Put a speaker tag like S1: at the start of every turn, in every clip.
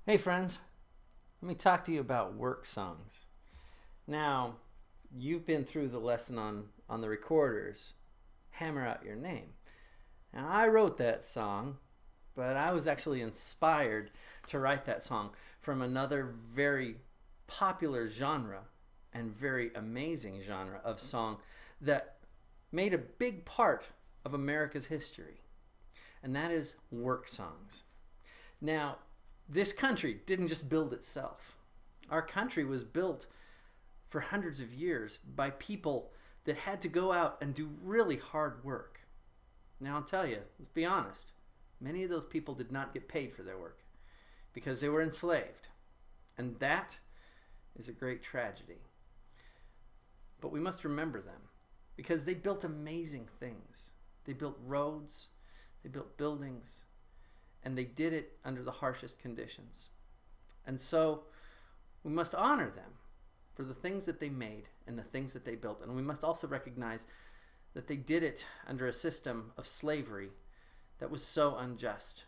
S1: Hey friends, let me talk to you about work songs. Now, you've been through the lesson on the recorders, Hammer Out Your Name. Now, I wrote that song, but I was actually inspired to write that song from another very popular genre and very amazing genre of song that made a big part of America's history, and that is work songs. Now, this country didn't just build itself. Our country was built for hundreds of years by people that had to go out and do really hard work. Now, I'll tell you, let's be honest, many of those people did not get paid for their work because they were enslaved. And that is a great tragedy. But we must remember them because they built amazing things. They built roads, they built buildings, and they did it under the harshest conditions. And so we must honor them for the things that they made and the things that they built. And we must also recognize that they did it under a system of slavery that was so unjust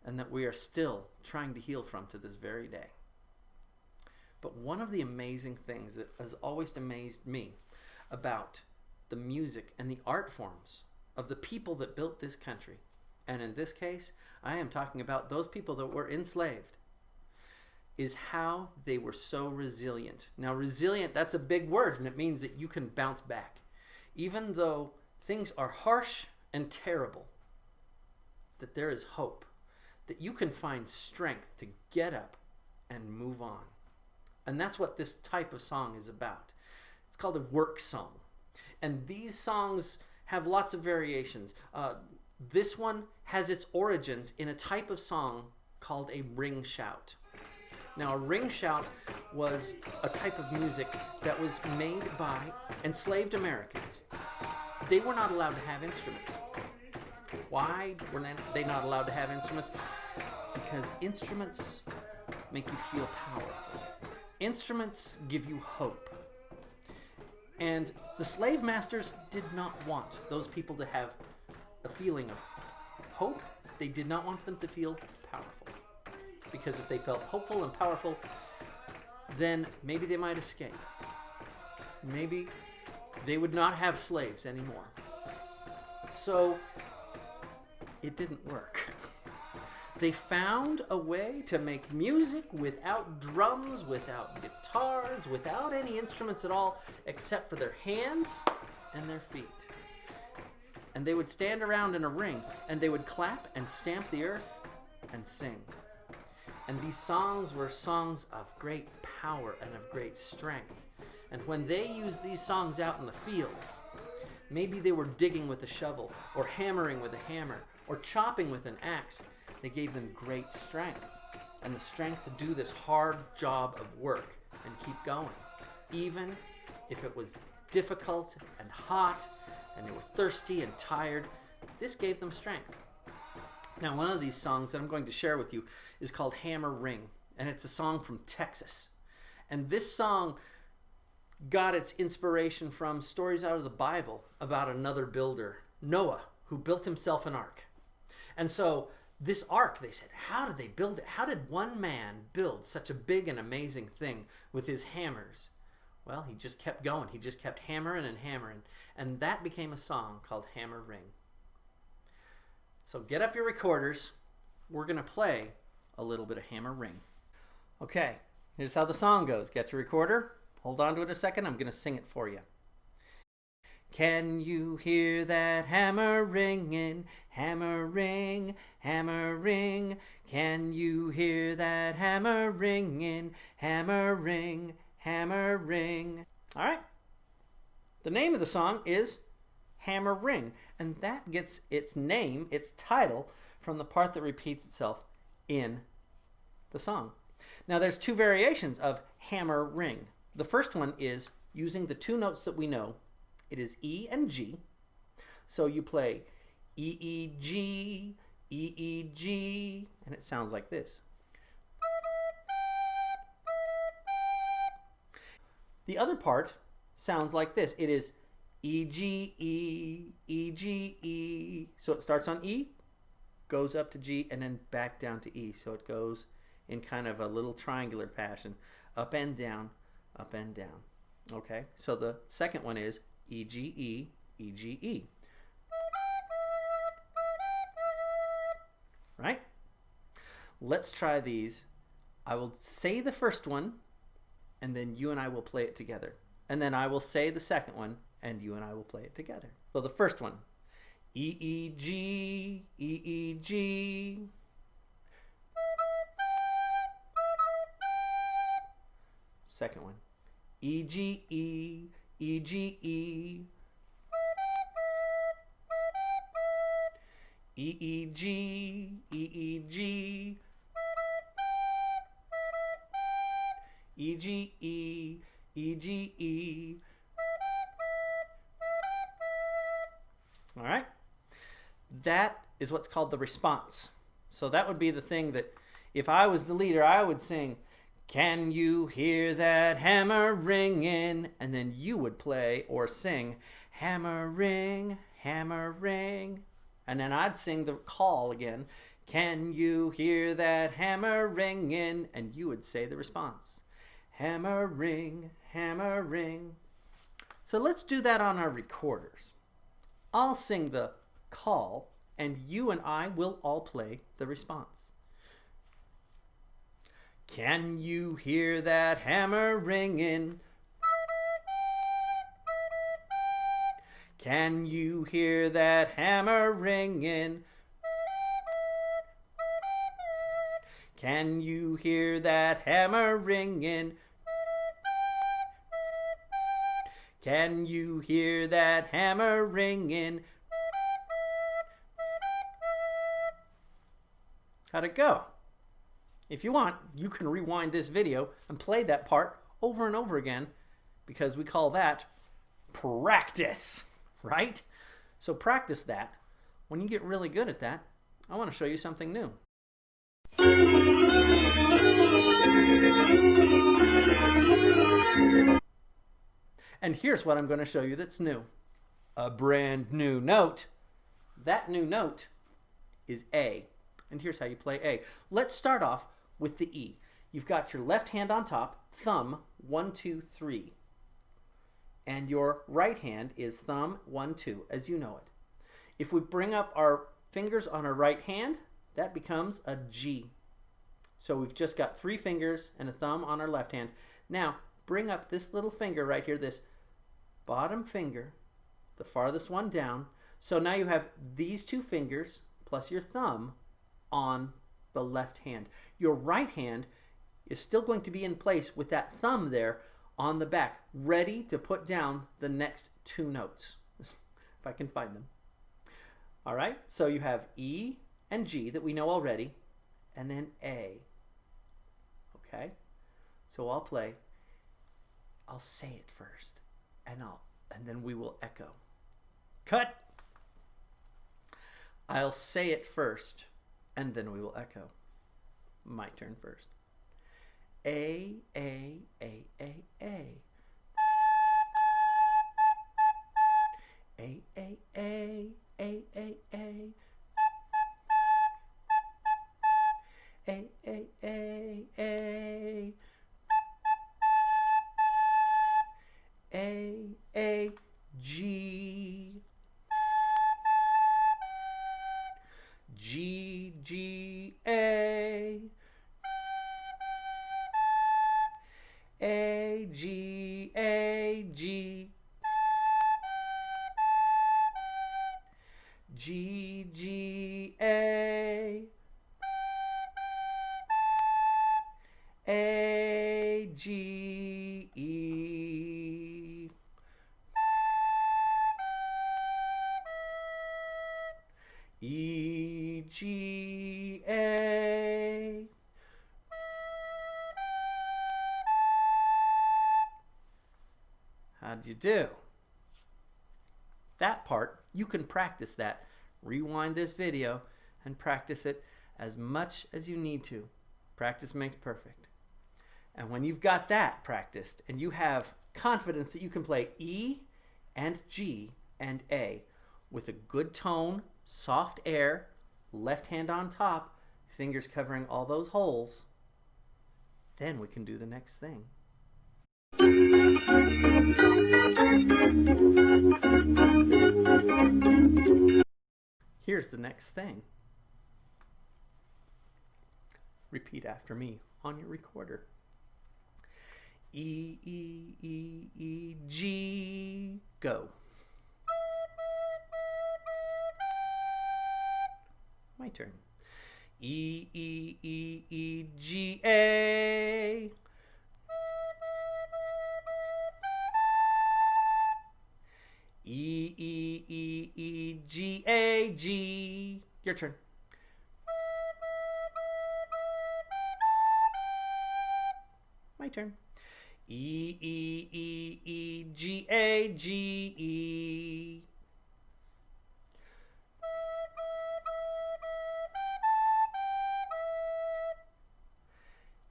S1: and that we are still trying to heal from to this very day. But one of the amazing things that has always amazed me about the music and the art forms of the people that built this country, and in this case, I am talking about those people that were enslaved, is how they were so resilient. Now, resilient, that's a big word, and it means that you can bounce back. Even though things are harsh and terrible, that there is hope, that you can find strength to get up and move on. And that's what this type of song is about. It's called a work song. And these songs have lots of variations. This one has its origins in a type of song called a ring shout. Now, a ring shout was a type of music that was made by enslaved Americans. They were not allowed to have instruments. Why were they not allowed to have instruments? Because instruments make you feel powerful. Instruments give you hope. And the slave masters did not want those people to have a feeling of hope. They did not want them to feel powerful. Because if they felt hopeful and powerful, then maybe they might escape. Maybe they would not have slaves anymore. So it didn't work. They found a way to make music without drums, without guitars, without any instruments at all, except for their hands and their feet. And they would stand around in a ring, and they would clap and stamp the earth and sing. And these songs were songs of great power and of great strength. And when they used these songs out in the fields, maybe they were digging with a shovel, or hammering with a hammer, or chopping with an axe, they gave them great strength, and the strength to do this hard job of work and keep going, even if it was difficult and hot, and they were thirsty and tired. This gave them strength. Now, one of these songs that I'm going to share with you is called Hammer Ring, and it's a song from Texas. And this song got its inspiration from stories out of the Bible about another builder, Noah, who built himself an ark. And so this ark, they said, how did they build it? How did one man build such a big and amazing thing with his hammers? Well, he just kept going. He just kept hammering and hammering. And that became a song called Hammer Ring. So get up your recorders. We're going to play a little bit of Hammer Ring. Okay, here's how the song goes. Get your recorder. Hold on to it a second. I'm going to sing it for you. Can you hear that hammer ringing? Hammer ring, hammer ring. Can you hear that hammer ringing? Hammer ring, hammer ring. All right. The name of the song is Hammer Ring, and that gets its name, its title, from the part that repeats itself in the song. Now, there's two variations of Hammer Ring. The first one is using the two notes that we know. It is E and G. So you play E, E, G, E, E, G, and it sounds like this. The other part sounds like this. It is E, G, E, E, G, E. So it starts on E, goes up to G, and then back down to E. So it goes in kind of a little triangular fashion. Up and down, up and down. Okay, so the second one is E, G, E, E, G, E. Right? Let's try these. I will say the first one, and then you and I will play it together. And then I will say the second one, and you and I will play it together. So the first one, E, E, G, E, E, G. Second one, E, G, E, E, G, E. E, E, G, E, E, G. E, G, E, E, G, E. All right? That is what's called the response. So that would be the thing that if I was the leader, I would sing, "Can you hear that hammer ringing?" And then you would play or sing, "Hammer ring, hammer ring." And then I'd sing the call again, "Can you hear that hammer ringing?" And you would say the response, "Hammer ring, hammer ring." So let's do that on our recorders. I'll sing the call, and you and I will all play the response. Can you hear that hammer ringing? Can you hear that hammer ringing? Can you hear that hammer ringing? Can you hear that hammer ringing? How'd it go? If you want, you can rewind this video and play that part over and over again, because we call that practice, right? So practice that. When you get really good at that, I want to show you something new. And here's what I'm going to show you that's new. A brand new note. That new note is A. And here's how you play A. Let's start off with the E. You've got your left hand on top, thumb 1, 2, 3. And your right hand is thumb 1, 2, as you know it. If we bring up our fingers on our right hand, that becomes a G. So we've just got 3 fingers and a thumb on our left hand. Now, bring up this little finger right here, this bottom finger, the farthest one down. So now you have these 2 fingers plus your thumb on the left hand. Your right hand is still going to be in place with that thumb there on the back, ready to put down the next 2 notes, if I can find them. All right, so you have E and G that we know already, and then A. Okay, so I'll play. I'll say it first, and then we will echo. Cut. I'll say it first, and then we will echo. My turn first. A, A, A, A, A. A, A, A, A, A, A. A, A, A, A. A, A, G. G, G, A. A, G, A, G. G, G, A. A, G, E. E, G, A. How'd you do? That part, you can practice that. Rewind this video and practice it as much as you need to. Practice makes perfect. And when you've got that practiced and you have confidence that you can play E and G and A with a good tone, soft air, left hand on top, fingers covering all those holes, Then we can do the next thing. Here's the next thing. Repeat after me on your recorder. E, E, E, E, G, go. My turn. E, E, E, E, G, A. E, E, E, E, G, A, G. Your turn. My turn. E, E, E, E, G, A, G, E.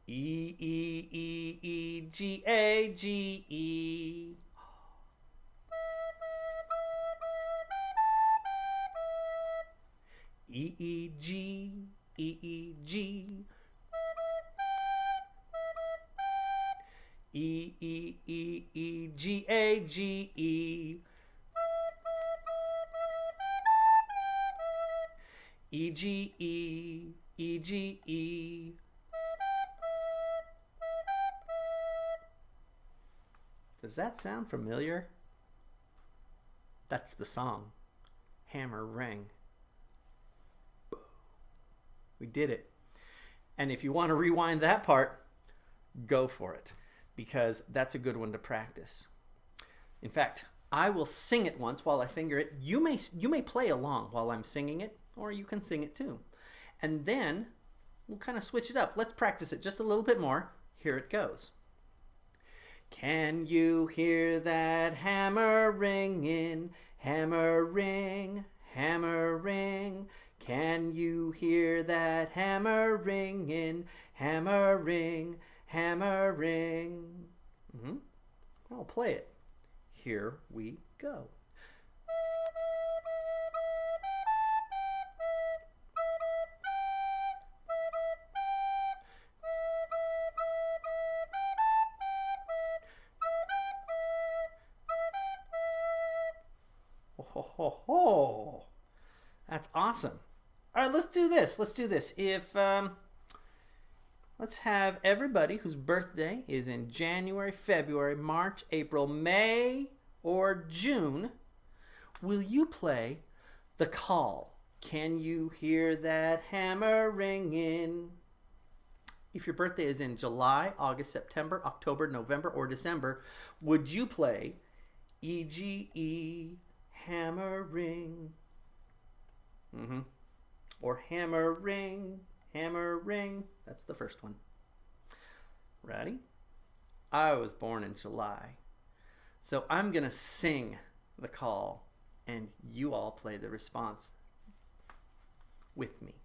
S1: E, E, E, E, G, A, G, E. E, E, G, E, E, G. E, E, E, E, G, A, G, E. E, G, E, E, G, E. Does that sound familiar? That's the song. Hammer, ring. We did it. And if you want to rewind that part, go for it, because that's a good one to practice. In fact, I will sing it once while I finger it. You may play along while I'm singing it, or you can sing it too. And then we'll kind of switch it up. Let's practice it just a little bit more. Here it goes. Can you hear that hammer ringing? Hammer ring, hammer ring. Can you hear that hammer ringing? Hammer ring, hammer ring. I'll play it. Here we go. Ho, ho, ho. That's awesome. All right, let's do this. Let's have everybody whose birthday is in January, February, March, April, May, or June, will you play The Call? Can you hear that hammer ringing? If your birthday is in July, August, September, October, November, or December, would you play E-G-E, hammer ring? Or hammer ring, hammer ring. That's the first one. Ready? I was born in July. So I'm going to sing The Call, and you all play the response with me.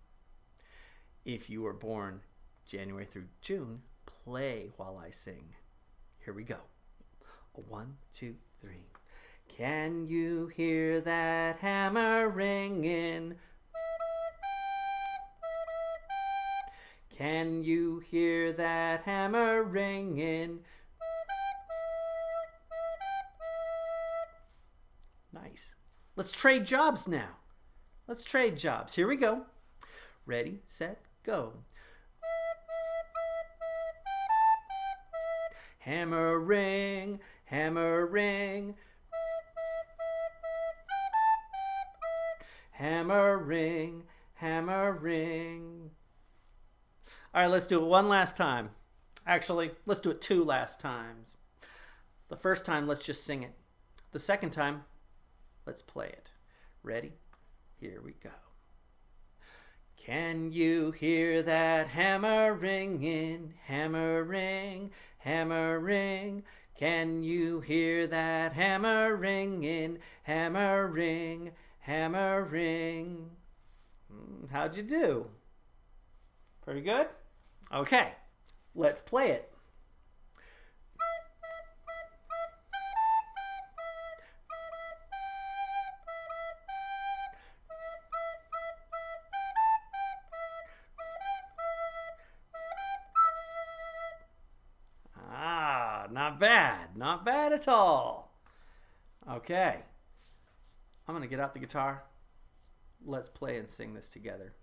S1: If you were born January through June, play while I sing. Here we go. 1, 2, 3. Can you hear that hammer ringing? Can you hear that hammer ringing? Nice. Let's trade jobs now. Let's trade jobs. Here we go. Ready, set, go. Hammer ring, hammer ring. Hammer ring, hammer ring. All right, let's do it one last time. Actually, let's do it 2 last times. The first time, let's just sing it. The second time, let's play it. Ready? Here we go. Can you hear that hammer ringing? Hammer ring, hammer ring. Can you hear that hammer ringing? Hammer ring, hammer ring. How'd you do? Pretty good? Okay, let's play it. not bad. Not bad at all. Okay. I'm going to get out the guitar. Let's play and sing this together.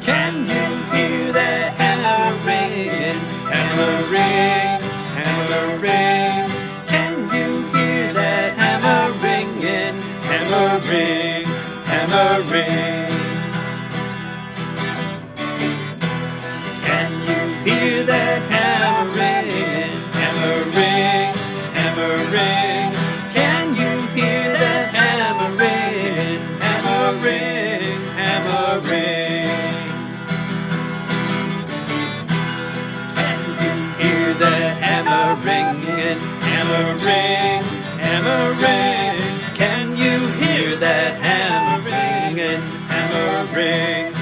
S1: Can you hear that hammer ringing? Hammer ring, hammer ring. Can you hear that hammer ringing? Hammer ring, hammer ring. Can you hear that hammer ringing? Hammer ring, hammer ring. Can you hear that hammer ringing? Hammer ring, hammer ring. That hammer ringing, hammer ring, hammer ring. Can you hear that hammer ringing, hammer ring?